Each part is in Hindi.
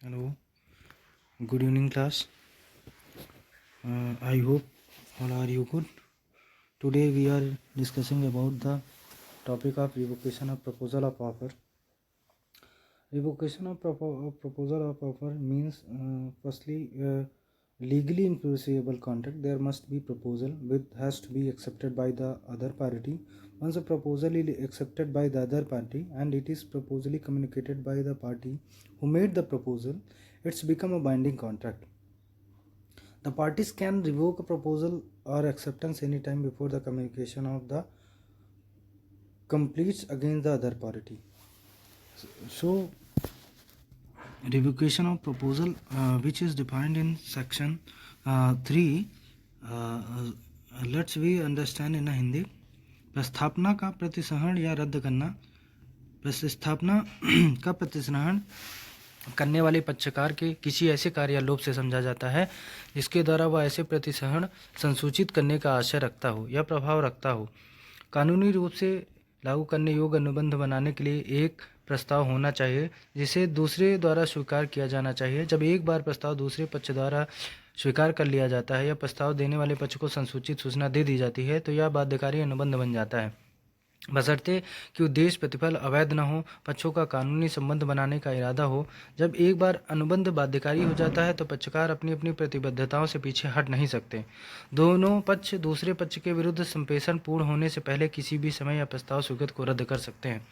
Hello, good evening class. I hope all are you good. Today we are discussing about the topic of revocation of proposal of offer. Revocation of proposal of offer means firstly legally enforceable contract. There must be proposal which has to be accepted by the other party. Once a proposal is accepted by the other party and it is proposally communicated by the party who made the proposal, it's become a binding contract. The parties can revoke a proposal or acceptance anytime before the communication of the completes against the other party. So, revocation of proposal, which is defined in section 3, let's we understand in Hindi. प्रस्थापना का प्रतिसहरण या रद्द करना. प्रस्थापना का प्रतिसहरण करने वाले पक्षकार के किसी ऐसे कार्य या लोभ से समझा जाता है जिसके द्वारा वह ऐसे प्रतिसहरण संसूचित करने का आशय रखता हो या प्रभाव रखता हो. कानूनी रूप से लागू करने योग्य अनुबंध बनाने के लिए एक प्रस्ताव होना चाहिए जिसे दूसरे द्वारा स्वीकार किया जाना चाहिए. जब एक बार प्रस्ताव दूसरे पक्ष द्वारा स्वीकार कर लिया जाता है या प्रस्ताव देने वाले पक्ष को संसूचित सूचना दे दी जाती है तो यह बाध्यकारी अनुबंध बन जाता है, बशर्ते कि उद्देश्य प्रतिफल अवैध न हो, पक्षों का कानूनी संबंध बनाने का इरादा हो. जब एक बार अनुबंध बाध्यकारी हो जाता है तो पक्षकार अपनी अपनी प्रतिबद्धताओं से पीछे हट नहीं सकते. दोनों पक्ष दूसरे पक्ष के विरुद्ध संप्रेषण पूर्ण होने से पहले किसी भी समय या प्रस्ताव स्वीकृत को रद्द कर सकते हैं.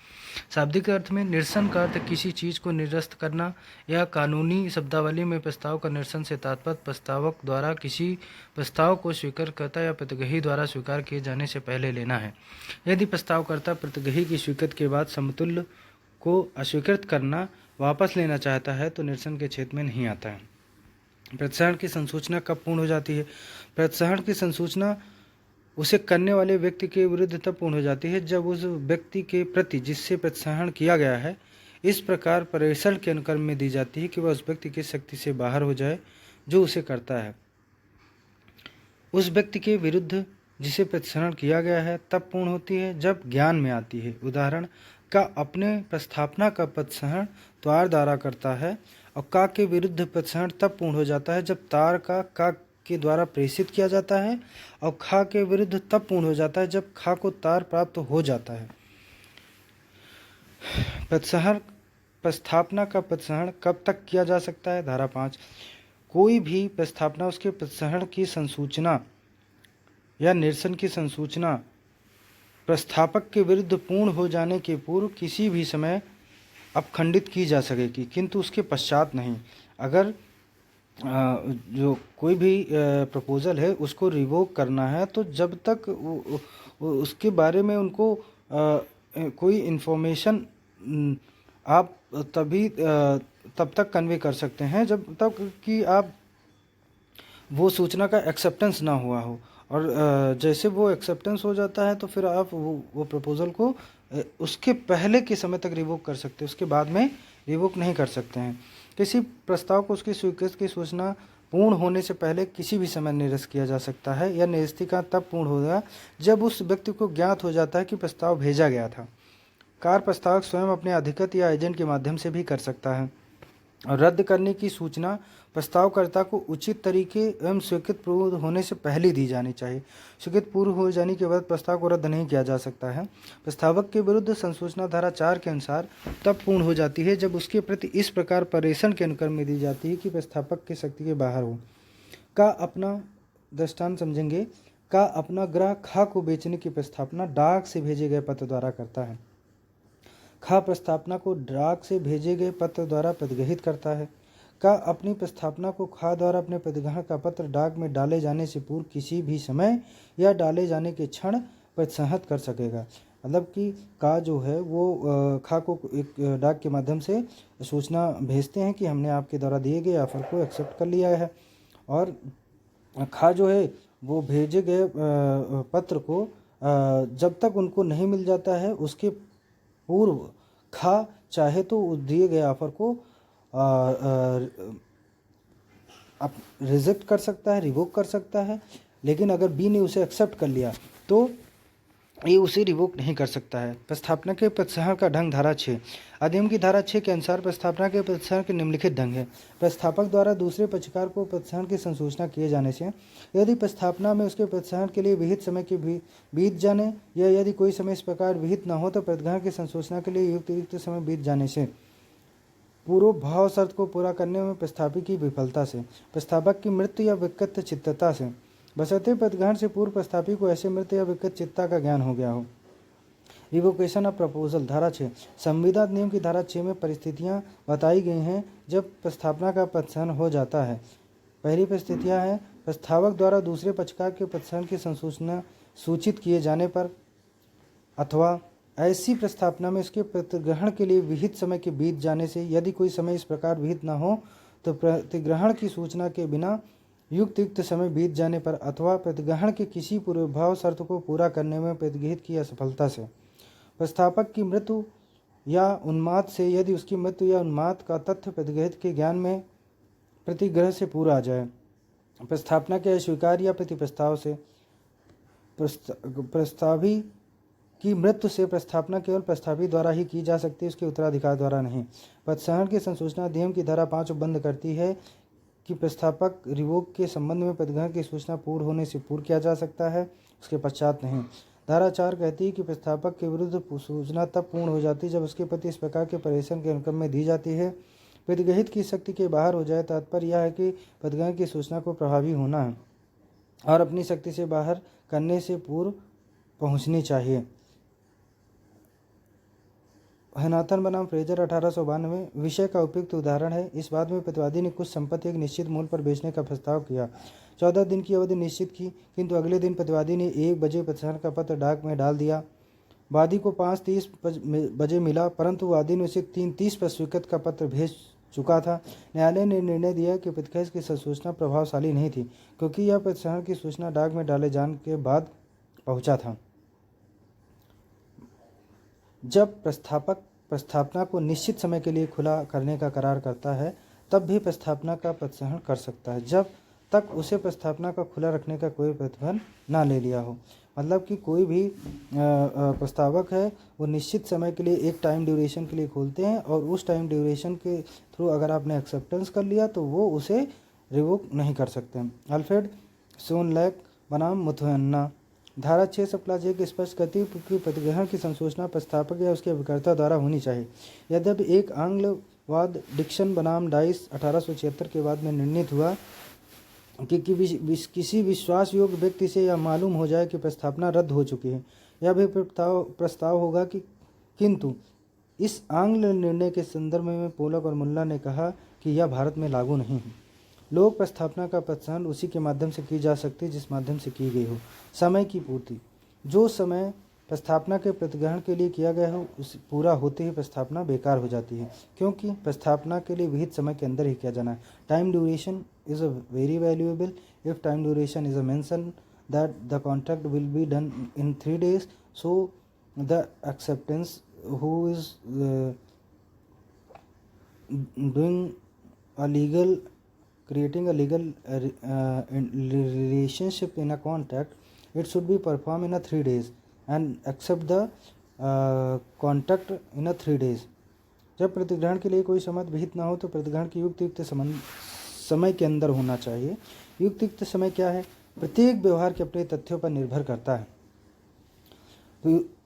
शाब्दिक अर्थ में निरसन का अर्थ किसी चीज़ को निरस्त करना या कानूनी शब्दावली में प्रस्ताव का निरसन से तात्पर्य प्रस्तावक द्वारा किसी प्रस्ताव को स्वीकारकर्ता या प्रतिग्रही द्वारा स्वीकार किए जाने से पहले लेना है. यदि प्रस्तावकर्ता प्रतिग्रही की स्वीकृति के बाद समतुल्य को अस्वीकृत करना वापस लेना चाहता है तो निरसन के क्षेत्र में नहीं आता है. प्रतिसहरण की संसूचना कब पूर्ण हो जाती है? प्रतिसहरण की संसूचना उसे करने वाले व्यक्ति के विरुद्ध तब पूर्ण हो जाती है जब उस व्यक्ति के प्रति जिससे प्रतिसहरण किया गया है इस प्रकार प्रेषण के अनुक्रम में दी जाती है कि वह उस व्यक्ति की शक्ति से बाहर हो जाए जो उसे करता है. उस व्यक्ति के विरुद्ध जिसे प्रतिसहरण किया गया है तब पूर्ण होती है जब ज्ञान में आती है. उदाहरण का अपने प्रस्थापना का प्रतिसहरण तार द्वारा करता है और का के विरुद्ध प्रतिसहरण तब पूर्ण हो जाता है जब तार का के द्वारा प्रेषित किया जाता है और खा के विरुद्ध तब पूर्ण हो जाता है जब खा को तार प्राप्त हो जाता है. प्रस्थापना का प्रतिसहरण कब तक किया जा सकता है? धारा 5. कोई भी प्रस्थापना उसके प्रतिसहरण की संसूचना या निरसन की संसूचना प्रस्थापक के विरुद्ध पूर्ण हो जाने के पूर्व किसी भी समय अपखंडित की जा सकेगी, किंतु उसके पश्चात नहीं. अगर जो कोई भी प्रपोजल है उसको रिवोक करना है तो जब तक उसके बारे में उनको कोई इन्फॉर्मेशन आप तब तक कन्वे कर सकते हैं जब तक कि आप वो सूचना का एक्सेप्टेंस ना हुआ हो. और जैसे वो एक्सेप्टेंस हो जाता है तो फिर आप वो प्रपोजल को उसके पहले के समय तक रिवोक कर सकते हैं, उसके बाद में रिवोक नहीं कर सकते हैं. किसी प्रस्ताव को उसकी स्वीकृति की सूचना पूर्ण होने से पहले किसी भी समय निरस्त किया जा सकता है या निरस्तीकरण तब पूर्ण होगा जब उस व्यक्ति को ज्ञात हो जाता है कि प्रस्ताव भेजा गया था. कार्य प्रस्तावक स्वयं अपने अधिकृत या एजेंट के माध्यम से भी कर सकता है. और रद्द करने की सूचना प्रस्तावकर्ता को उचित तरीके एवं स्वीकृत पूर्व होने से पहले दी जानी चाहिए. स्वीकृत पूर्व हो जाने के बाद प्रस्ताव को रद्द नहीं किया जा सकता है. प्रस्तावक के विरुद्ध संसूचना धारा 4 के अनुसार तब पूर्ण हो जाती है जब उसके प्रति इस प्रकार प्रेषण के अनुक्रम में दी जाती है कि प्रस्तावक की शक्ति के बाहर हो. का अपना दृष्टांत समझेंगे. का अपना ग्राहक खा को बेचने की प्रस्तावना डाक से भेजे गए पत्र द्वारा करता है. खा प्रस्तावना को डाक से भेजे गए पत्र द्वारा प्रतिग्रहित करता है. का अपनी प्रस्तावना को खा द्वारा अपने प्रतिग्रहण का पत्र डाक में डाले जाने से पूर्व किसी भी समय या डाले जाने के क्षण प्रोत्साहित कर सकेगा. मतलब कि का जो है वो खा को एक डाक के माध्यम से सूचना भेजते हैं कि हमने आपके द्वारा दिए गए ऑफर को एक्सेप्ट कर लिया है. और खा जो है वो भेजे गए पत्र को जब तक उनको नहीं मिल जाता है उसके पूर्व खा चाहे तो दिए गए ऑफर को आप रिजेक्ट कर सकता है, रिवोक कर सकता है. लेकिन अगर बी ने उसे एक्सेप्ट कर लिया तो ये उसे रिवोक नहीं कर सकता है। प्रस्तावना के प्रत्याहार का ढंग धारा 6। अधिनियम की धारा 6 के अनुसार प्रस्तावना के प्रत्याहार के निम्नलिखित ढंग है। प्रस्तावक द्वारा दूसरे पक्षकार को प्रत्याहार की संसूचना किए जाने से, यदि प्रस्तावना में उसके प्रत्याहार के लिए विहित समय के बीत जाने या यदि कोई समय इस प्रकार विहित न हो तो प्रतिग्रहण की संसूचना के लिए युक्त समय बीत जाने से, पूर्व भाव शर्त को पूरा करने में प्रस्तावक की विफलता से, प्रस्तावक की मृत्यु या विकृत चित्तता से, बशर्ते प्रतिग्रहण से पूर्व प्रस्तावक को ऐसे मृत्यु या विकृत चित्ता का ज्ञान हो गया हो। रिवोकेशन ऑफ प्रपोजल धारा 6। संविदा अधिनियम की धारा 6 में परिस्थितियां बताई गई हैं जब प्रस्तावना का प्रत्याहार हो जाता है। पहली परिस्थितियां हैं प्रस्तावक द्वारा दूसरे पक्षकार के प्रत्याहार की संसूचना सूचित किए जाने पर, अथवा ऐसी प्रस्तावना में उसके प्रतिग्रहण के लिए विहित समय के बीत जाने से, यदि कोई समय इस प्रकार विहित न हो तो प्रतिग्रहण की सूचना के बिना युक्त समय बीत जाने पर, अथवा प्रतिग्रहण के किसी पूर्वभाव शर्त को पूरा करने में प्रतिगृहित की असफलता से, प्रस्तावक की मृत्यु या उन्माद से, यदि उसकी मृत्यु या उन्माद का तथ्य प्रतिगृहित के ज्ञान में प्रतिग्रह से पूरा आ जाए, प्रस्तावना के अस्वीकार या प्रतिप्रस्ताव से, प्रस्तावी की मृत्यु से। प्रस्तावना केवल प्रस्तावी द्वारा ही की जा सकती है, उसके उत्तराधिकार द्वारा नहीं। प्रत्याहार की संसूचना अधिनियम की धारा 5 बंद करती है कि प्रस्तावक रिवोक के संबंध में प्रतिग्रहण की सूचना पूर्ण होने से पूर्व किया जा सकता है, उसके पश्चात नहीं। धारा 4 कहती है कि प्रस्तावक के विरुद्ध सूचना तब पूर्ण हो जाती है जब उसके प्रति इस प्रकार के परेशान के अनुक्रम में दी जाती है, प्रतिग्रहित की शक्ति के बाहर हो जाए। तात्पर्य यह है कि प्रतिग्रहण की सूचना को प्रभावी होना है और अपनी शक्ति से बाहर करने से पूर्व पहुंचनी चाहिए। हैनाथन बनाम फ्रेजर 1892 विषय का उपयुक्त उदाहरण है। इस बात में प्रतिवादी ने कुछ संपत्ति एक निश्चित मूल्य पर बेचने का प्रस्ताव किया। 14 दिन की अवधि निश्चित की, किंतु अगले दिन प्रतिवादी ने 1 बजे प्रत्याहार का पत्र डाक में डाल दिया। वादी को 5:30 बजे मिला, परंतु वादी ने उसे 3:30 पर स्वीकृत का पत्र भेज चुका था। न्यायालय ने निर्णय दिया कि प्रतिग्रहण की संसूचना प्रभावशाली नहीं थी, क्योंकि यह प्रत्याहार की सूचना डाक में डाले जाने के बाद पहुंचा था। जब प्रस्तावक प्रस्तावना को निश्चित समय के लिए खुला करने का करार करता है, तब भी प्रस्तावना का प्रत्याहार कर सकता है, जब तक उसे प्रस्तावना का खुला रखने का कोई प्रतिबंध ना ले लिया हो। मतलब कि कोई भी प्रस्तावक है वो निश्चित समय के लिए एक टाइम ड्यूरेशन के लिए खोलते हैं, और उस टाइम ड्यूरेशन के थ्रू अगर आपने एक्सेप्टेंस कर लिया तो वो उसे रिवोक नहीं कर सकते। अल्फ्रेड सोनलैक बनाम मुथुअन्ना धारा 6 स्पष्ट करती है कि प्रतिग्रहण की संसूचना प्रस्तावक या उसके अभिकर्ता द्वारा होनी चाहिए। यद्यपि एक आंग्लवाद डिक्सन बनाम डाइस 1876 के बाद में निर्णित हुआ कि किसी विश्वास योग्य व्यक्ति से यह मालूम हो जाए कि प्रस्तावना रद्द हो चुकी है, यह भी प्रस्ताव होगा कि, किंतु इस आंग्ल निर्णय के संदर्भ में पोलक और मुल्ला ने कहा कि यह भारत में लागू नहीं है। लोक प्रस्तावना का प्रत्याहार उसी के माध्यम से की जा सकती है जिस माध्यम से की गई हो। समय की पूर्ति, जो समय प्रस्तावना के प्रतिग्रहण के लिए किया गया हो उस पूरा होते ही प्रस्तावना बेकार हो जाती है, क्योंकि प्रस्तावना के लिए विहित समय के अंदर ही किया जाना है। Time duration is a very valuable if time duration is a mention that the contract will be done in 3 days, so the acceptance who is doing a legal creating a legal relationship in a contract, it should be performed in a 3 days and accept the contract in a 3 days। जब प्रतिग्रहण के लिए कोई समय विहित ना हो तो प्रतिग्रहण की युक्त समय के अंदर होना चाहिए। युक्त समय क्या है? प्रत्येक व्यवहार के अपने तथ्यों पर निर्भर करता है।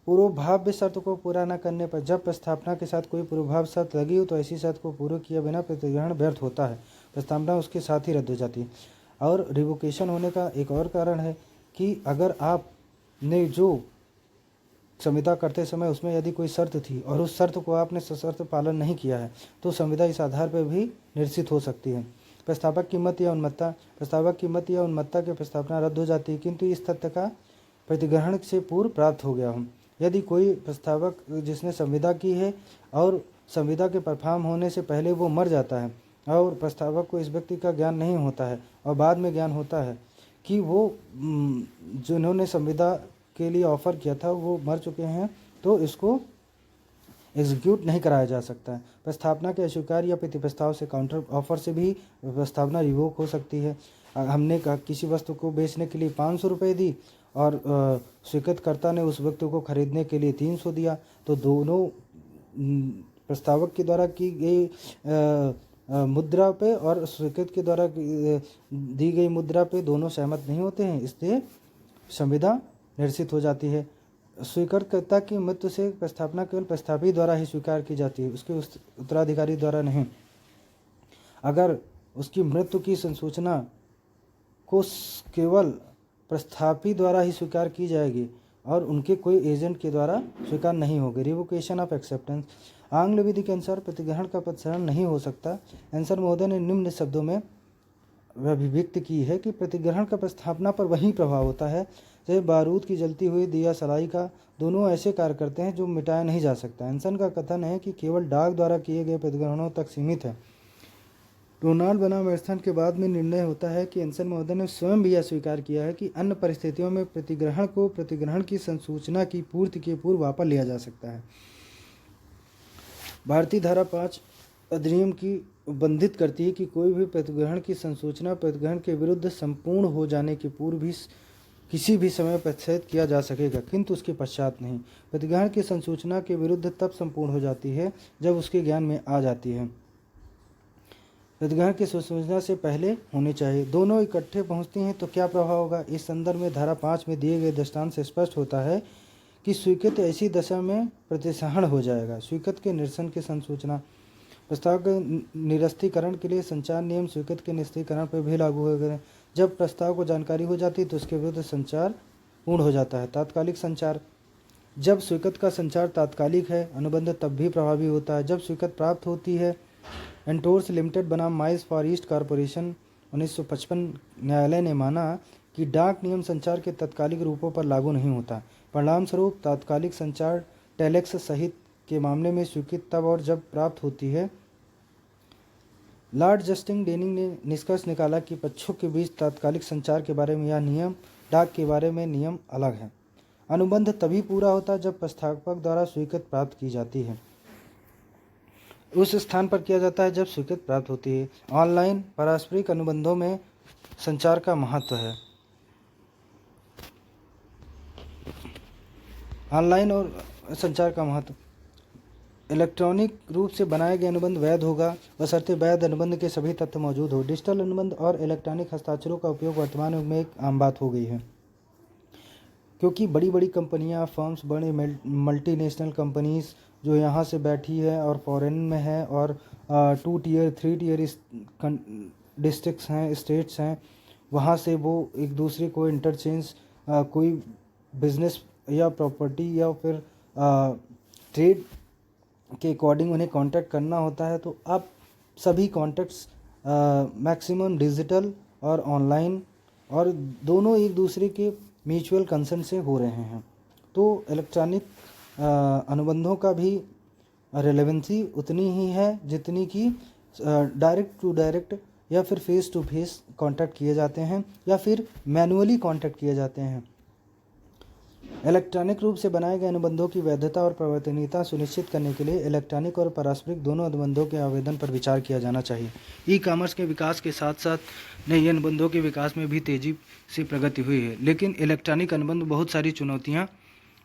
पूर्वभाव्य शर्त को पूरा न करने पर, जब प्रस्तावना के साथ कोई पूर्वभाव शर्त लगी हो तो ऐसी शर्त को पूरा किए बिना प्रतिग्रहण व्यर्थ होता है, प्रस्तावना उसके साथ ही रद्द हो जाती है। और रिवोकेशन होने का एक और कारण है कि अगर आपने जो संविदा करते समय उसमें यदि कोई शर्त थी और उस शर्त को आपने सशर्त पालन नहीं किया है तो संविदा इस आधार पर भी निरसित हो सकती है। प्रस्तावक की मत या उन्मत्ता, प्रस्तावक की मत या उन्मत्ता की प्रस्तावना रद्द हो जाती है, किंतु इस तथ्य का प्रतिग्रहण से पूर्व प्राप्त हो गया हो। यदि कोई प्रस्तावक जिसने संविदा की है और संविदा के परफॉर्म होने से पहले वो मर जाता है और प्रस्तावक को इस व्यक्ति का ज्ञान नहीं होता है और बाद में ज्ञान होता है कि वो जिन्होंने संविदा के लिए ऑफर किया था वो मर चुके हैं, तो इसको एग्जीक्यूट नहीं कराया जा सकता है। प्रस्तावना के अस्वीकार या प्रतिप्रस्ताव से, काउंटर ऑफर से भी प्रस्तावना रिवोक हो सकती है। हमने किसी वस्तु को बेचने के लिए 500 रुपये दी और स्वीकृतकर्ता ने उस व्यक्ति को खरीदने के लिए 300 दिया, तो दोनों प्रस्तावक के द्वारा की गई मुद्रा पे और स्वीकृत के द्वारा दी गई मुद्रा पे दोनों सहमत नहीं होते हैं, इसलिए संविदा निरसित हो जाती है। स्वीकृतकर्ता की मृत्यु से प्रस्तावना केवल प्रस्तावी द्वारा ही स्वीकार की जाती है, उसके उत्तराधिकारी द्वारा नहीं। अगर उसकी मृत्यु की संसूचना को केवल प्रस्तावी द्वारा ही स्वीकार की जाएगी और उनके कोई एजेंट के द्वारा स्वीकार नहीं होगी। Revocation of acceptance. आंग्ल विधि के अनुसार प्रतिग्रहण का प्रसारण नहीं हो सकता। एंसर महोदय ने निम्न शब्दों में अभिव्यक्त की है कि प्रतिग्रहण का प्रस्थापना पर वही प्रभाव होता है जैसे बारूद की जलती हुई दिया सलाई का, दोनों ऐसे कार्य करते हैं जो मिटाया नहीं जा सकता। एंसन का कथन है कि केवल डाक द्वारा किए गए प्रतिग्रहणों तक सीमित है। डोनाल्ड बनाम एर्थन के बाद में निर्णय होता है कि एंसन महोदय ने स्वयं भी यह स्वीकार किया है कि अन्य परिस्थितियों में प्रतिग्रहण को प्रतिग्रहण की संसूचना की पूर्ति के पूर्व वापस लिया जा सकता है। भारतीय धारा 5 अधिनियम की बंधित करती है कि कोई भी प्रतिग्रहण की संसूचना प्रतिग्रहण के विरुद्ध संपूर्ण हो जाने के पूर्व भी किसी भी समय प्रसारित किया जा सकेगा, किंतु उसके पश्चात नहीं। प्रतिग्रहण की संसूचना के विरुद्ध तब संपूर्ण हो जाती है जब उसके ज्ञान में आ जाती है। प्रतिग्रहण की सूचना से पहले होनी चाहिए। दोनों इकट्ठे पहुंचती हैं तो क्या प्रभाव होगा? इस संदर्भ में धारा 5 में दिए गए दृष्टांत से स्पष्ट होता है कि स्वीकृत ऐसी दशा में प्रतिसहण हो जाएगा। स्वीकृत के निरसन की संसूचना। प्रस्ताव के निरस्तीकरण के लिए संचार नियम स्वीकृत के निरस्तीकरण पर भी लागू होगा। जब प्रस्ताव को जानकारी हो जाती है तो उसके विरुद्ध संचार पूर्ण हो जाता है। तात्कालिक संचार। जब स्वीकृत का संचार तात्कालिक है, अनुबंध तब भी प्रभावी होता है जब स्वीकृत प्राप्त होती है। एंटोर्स लिमिटेड बनाम माइस फॉर ईस्ट कॉरपोरेशन 1955 न्यायालय ने माना कि डाक नियम संचार के तात्कालिक रूपों पर लागू नहीं होता। परिणामस्वरूप तात्कालिक संचार टेलेक्स सहित के मामले में स्वीकृत तब और जब प्राप्त होती है। लॉर्ड जस्टिस डेनिंग ने निष्कर्ष निकाला कि पक्षों के बीच तात्कालिक संचार के बारे में यह नियम डाक के बारे में नियम अलग है। अनुबंध तभी पूरा होता है जब प्रस्तावक द्वारा स्वीकृत प्राप्त की जाती है, उस स्थान पर किया जाता है जब स्वीकृत प्राप्त होती है। ऑनलाइन पारस्परिक अनुबंधों में संचार का महत्व है। ऑनलाइन और संचार का महत्व। इलेक्ट्रॉनिक रूप से बनाए गए अनुबंध वैध होगा बशर्ते वैध अनुबंध के सभी तथ्य मौजूद हो। डिजिटल अनुबंध और इलेक्ट्रॉनिक हस्ताक्षरों का उपयोग वर्तमान युग में एक आम बात हो गई है, क्योंकि बड़ी बड़ी कंपनियां, फर्म्स, बड़े मल्टीनेशनल कंपनीज जो यहाँ से बैठी है और फॉरेन में है और 2 टियर 3 टियर डिस्ट्रिक्ट्स हैं, स्टेट्स हैं, वहाँ से वो एक दूसरे को इंटरचेंज कोई बिजनेस या प्रॉपर्टी या फिर ट्रेड के अकॉर्डिंग उन्हें कांटेक्ट करना होता है। तो अब सभी कॉन्टैक्ट्स मैक्सिमम डिजिटल और ऑनलाइन और दोनों एक दूसरे के म्यूचुअल कंसेंट से हो रहे हैं। तो इलेक्ट्रॉनिक अनुबंधों का भी रेलेवेंसी उतनी ही है जितनी कि डायरेक्ट टू डायरेक्ट या फिर फेस टू फेस कांटेक्ट किए जाते हैं या फिर मैनुअली कांटेक्ट किए जाते हैं। इलेक्ट्रॉनिक रूप से बनाए गए अनुबंधों की वैधता और प्रवर्तनीयता सुनिश्चित करने के लिए इलेक्ट्रॉनिक और पारस्परिक दोनों अनुबंधों के आवेदन पर विचार किया जाना चाहिए। ई कॉमर्स के विकास के साथ साथ नए अनुबंधों के विकास में भी तेजी से प्रगति हुई है, लेकिन इलेक्ट्रॉनिक अनुबंध बहुत सारी चुनौतियाँ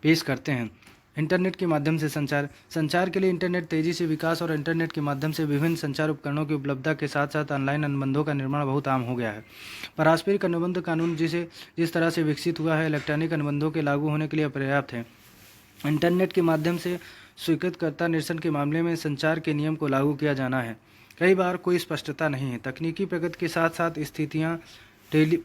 पेश करते हैं। इंटरनेट के माध्यम से संचार के लिए इंटरनेट तेजी से विकास और इंटरनेट के माध्यम से विभिन्न संचार उपकरणों की उपलब्धता के साथ साथ ऑनलाइन अनुबंधों का निर्माण बहुत आम हो गया है। पारस्परिक अनुबंध कानून जिस तरह से विकसित हुआ है इलेक्ट्रॉनिक अनुबंधों के लागू होने के लिए अपर्याप्त है। इंटरनेट के माध्यम से स्वीकृतकर्ता निरसन के मामले में संचार के नियम को लागू किया जाना है। कई बार कोई स्पष्टता नहीं है। तकनीकी प्रगति के साथ साथ स्थितियाँ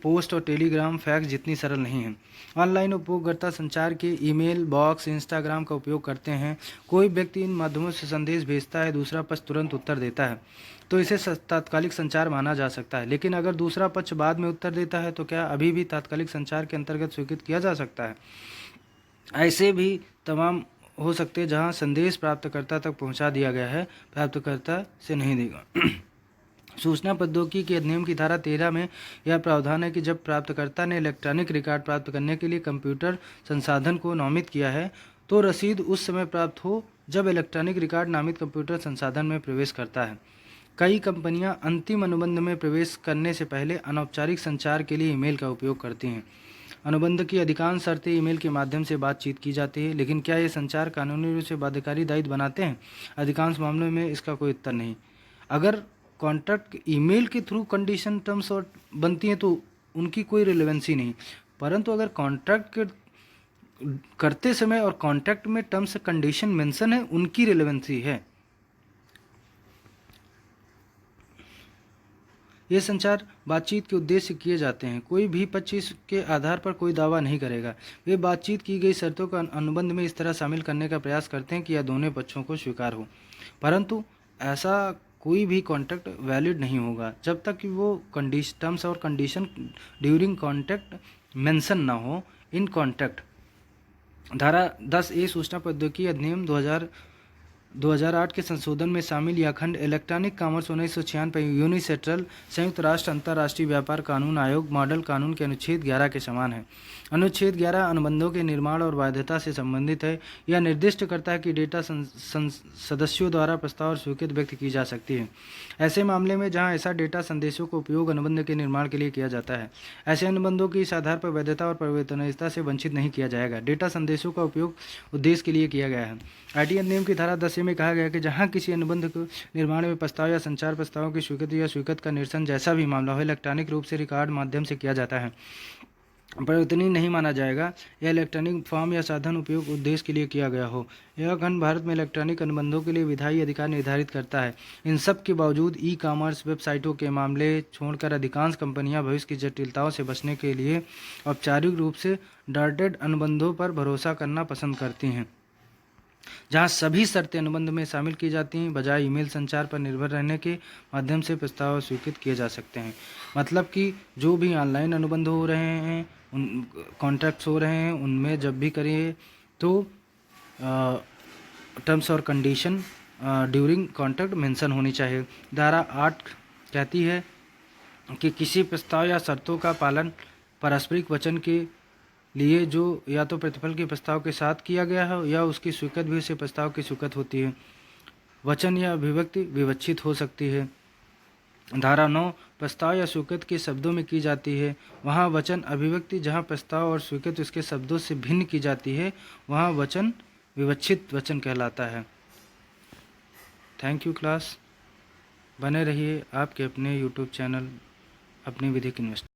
पोस्ट और टेलीग्राम फैक्स जितनी सरल नहीं है। ऑनलाइन उपयोगकर्ता संचार के ईमेल, बॉक्स, इंस्टाग्राम का उपयोग करते हैं। कोई व्यक्ति इन माध्यमों से संदेश भेजता है, दूसरा पक्ष तुरंत उत्तर देता है, तो इसे तात्कालिक संचार माना जा सकता है। लेकिन अगर दूसरा पक्ष बाद में उत्तर देता है तो क्या अभी भी तात्कालिक संचार के अंतर्गत स्वीकृत किया जा सकता है? ऐसे भी तमाम हो सकते हैं जहाँ संदेश प्राप्तकर्ता तक पहुँचा दिया गया है, प्राप्तकर्ता से नहीं देगा। सूचना प्रौद्योगिकी के अधिनियम की धारा 13 में यह प्रावधान है कि जब प्राप्तकर्ता ने इलेक्ट्रॉनिक रिकॉर्ड प्राप्त करने के लिए कंप्यूटर संसाधन को नामित किया है तो रसीद उस समय प्राप्त हो जब इलेक्ट्रॉनिक रिकॉर्ड नामित कंप्यूटर संसाधन में प्रवेश करता है। कई कंपनियां अंतिम अनुबंध में प्रवेश करने से पहले अनौपचारिक संचार के लिए ईमेल का उपयोग करती हैं। अनुबंध की अधिकांश शर्तें ईमेल के माध्यम से बातचीत की जाती है, लेकिन क्या ये संचार कानूनी रूप से बाध्यकारी दायित्व बनाते हैं? अधिकांश मामलों में इसका कोई उत्तर नहीं। अगर कॉन्ट्रैक्ट ईमेल के थ्रू कंडीशन टर्म्स और बनती हैं तो उनकी कोई रिलेवेंसी नहीं, परंतु अगर कॉन्ट्रैक्ट के करते समय और कॉन्ट्रैक्ट में टर्म्स कंडीशन मेंशन है, उनकी रिलेवेंसी है। ये संचार बातचीत के उद्देश्य से किए जाते हैं। कोई भी पक्ष इसके आधार पर कोई दावा नहीं करेगा। वे बातचीत की गई शर्तों का अनुबंध में इस तरह शामिल करने का प्रयास करते हैं कि यह दोनों पक्षों को स्वीकार हो, परंतु ऐसा कोई भी कॉन्ट्रैक्ट वैलिड नहीं होगा जब तक कि वो टर्म्स और कंडीशन ड्यूरिंग कॉन्ट्रैक्ट मेंशन ना हो इन कॉन्ट्रैक्ट। धारा 10A सूचना प्रौद्योगिकी अधिनियम 2008 के संशोधन में शामिल यह खंड इलेक्ट्रॉनिक कॉमर्स 1996 यूनिसेट्रल संयुक्त राष्ट्र अंतर्राष्ट्रीय व्यापार कानून आयोग मॉडल कानून के अनुच्छेद 11 के समान है। अनुच्छेद 11 अनुबंधों के निर्माण और वैधता से संबंधित है। यह निर्दिष्ट करता है कि डेटा सदस्यों द्वारा प्रस्ताव और स्वीकृति व्यक्त की जा सकती है ऐसे मामले में जहां ऐसा डेटा संदेशों का उपयोग अनुबंध के निर्माण के लिए किया जाता है। ऐसे अनुबंधों की इस आधार पर वैधता और परिवर्तनीयता से वंचित नहीं किया जाएगा। डेटा संदेशों का उपयोग उद्देश्य के लिए किया गया है। आईटी अधिनियम की धारा 10 में कहा गया है कि जहां किसी अनुबंध को निर्माण में प्रस्ताव या संचार प्रस्तावों की स्वीकृति या स्वीकृति का निरसन जैसा भी मामला हो इलेक्ट्रॉनिक रूप से रिकॉर्ड माध्यम से किया जाता है, परिवर्तनीय नहीं माना जाएगा। यह इलेक्ट्रॉनिक फॉर्म या साधन उपयोग उद्देश्य के लिए किया गया हो। यह खंड भारत में इलेक्ट्रॉनिक अनुबंधों के लिए विधायी अधिकार निर्धारित करता है। इन सब के बावजूद ई कॉमर्स वेबसाइटों के मामले छोड़कर अधिकांश कंपनियां भविष्य की जटिलताओं से बचने के लिए औपचारिक रूप से डॉटेड अनुबंधों पर भरोसा करना पसंद करती हैं, जहां सभी शर्तें अनुबंध में शामिल की जाती हैं, बजाय ईमेल संचार पर निर्भर रहने के माध्यम से प्रस्ताव स्वीकृत किए जा सकते हैं। मतलब कि जो भी ऑनलाइन अनुबंध हो रहे हैं, उन कॉन्ट्रैक्ट्स हो रहे हैं, उनमें जब भी करिए तो टर्म्स और कंडीशन ड्यूरिंग कॉन्ट्रैक्ट मेंशन होनी चाहिए। धारा 8 कहती है कि किसी प्रस्ताव या शर्तों का पालन पारस्परिक वचन के लिए जो या तो प्रतिफल के प्रस्ताव के साथ किया गया हो या उसकी स्वीकृति भी उसे प्रस्ताव की स्वीकृति होती है। वचन या अभिव्यक्ति विवक्षित हो सकती है। धारा 9 प्रस्ताव या स्वीकृति के शब्दों में की जाती है। वहाँ वचन अभिव्यक्ति जहाँ प्रस्ताव और स्वीकृति उसके शब्दों से भिन्न की जाती है, वहाँ वचन विवक्षित वचन कहलाता है। Thank you class. बने रहिए आपके अपने यूट्यूब चैनल अपनी विधिक इन्वेस्टर।